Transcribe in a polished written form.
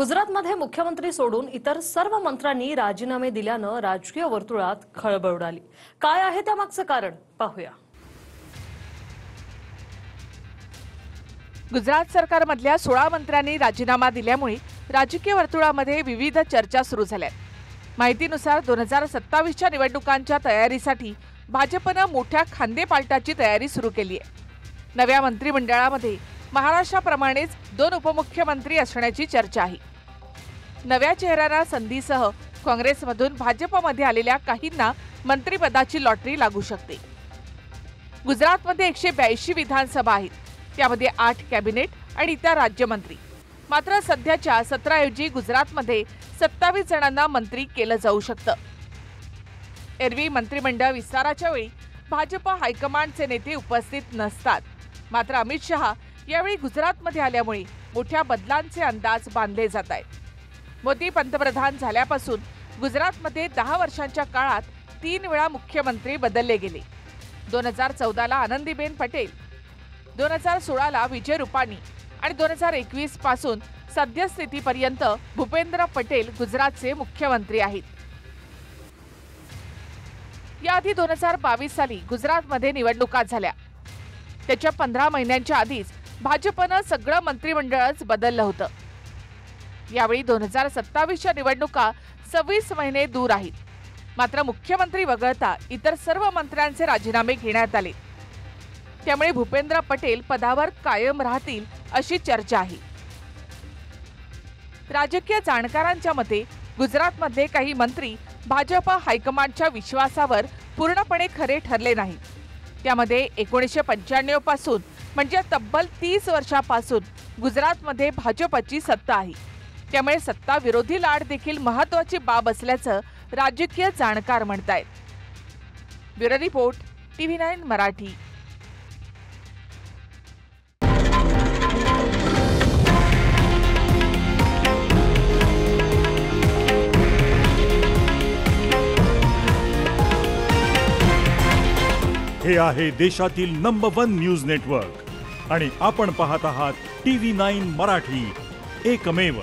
गुजरातमध्ये मुख्यमंत्री सोडून इतर सर्व मंत्र्यांनी राजीनामे दिल्यानं राजकीय वर्तुळात खळबळ उडाली। काय आहे त्यामागचं कारण पाहूया। गुजरात सरकारमधल्या 16 मंत्र्यांनी राजीनामा दिल्यामुळे राजकीय वर्तुळामध्ये विविध चर्चा सुरू झाल्या। माहितीनुसार 2027च्या निवडणुकांच्या तयारीसाठी भाजपने मोठ्या खांदेपालटाची तयारी सुरू केली आहे। नव्या मंत्रिमंडळामध्ये महाराष्ट्राप्रमाणेच 2 उपमुख्यमंत्री असण्याची चर्चा आहे। नव्या चेहऱ्यांना संधीसह काँग्रेसमधून भाजपमध्ये आलेल्या काहींना मंत्रिपदाची लॉटरी लागू शकते। गुजरातमध्ये 182 विधानसभा आहेत, त्यामध्ये 8 कॅबिनेट आणि इतर राज्यमंत्री। मात्र सध्याच्या 17 ऐवजी गुजरातमध्ये 27 जणांना मंत्री केलं जाऊ शकतं। एरवी मंत्रिमंडळ विस्ताराच्या वेळी भाजप हायकमांडचे नेते उपस्थित नसतात। मात्र अमित शहा यावेळी गुजरातमध्ये आल्यामुळे मोठ्या बदलांचे अंदाज बांधले जात आहेत। मोदी पंतप्रधान झाल्यापासून गुजरातमध्ये 10 वर्षांच्या काळात 3 वेळा मुख्यमंत्री बदलले गेले। 2014ला आनंदीबेन पटेल, 2016ला विजय रुपानी आणि 2021 पासून सद्यस्थितीपर्यंत भूपेंद्र पटेल गुजरातचे मुख्यमंत्री आहेत। याआधी 2022 साली गुजरातमध्ये निवडणुका झाल्या। त्याच्या 15 महिन्यांच्या आधीच भाजपनं सगळं मंत्रिमंडळच बदललं होतं। यावेळी 2027च्या निवडणुका 26 महिने दूर आहेत। मात्र मुख्यमंत्री वगळता इतर सर्व मंत्र्यांचे राजीनामे घेण्यात आले, त्यामुळे भूपेंद्र पटेल पदावर कायम राहतील अशी चर्चा आहे। राजकीय जाणकारांच्या मते गुजरातमधले काही मंत्री भाजप हायकमांडच्या विश्वासावर पूर्णपणे खरे ठरले नाहीत। त्यामध्ये 1995 पासून म्हणजे तब्बल 30 वर्षापासून गुजरातमध्ये भाजपची सत्ता आहे, त्यामुळे सत्ता विरोधी लाट देखील महत्त्वाची बाब असल्याचं राजकीय जाणकार म्हणतायत। Bureau report, TV9 Marathi. हे आहे देशातील नंबर 1 न्यूज नेटवर्क आणि आपण पाहत आहात TV9 मराठी, एकमेव।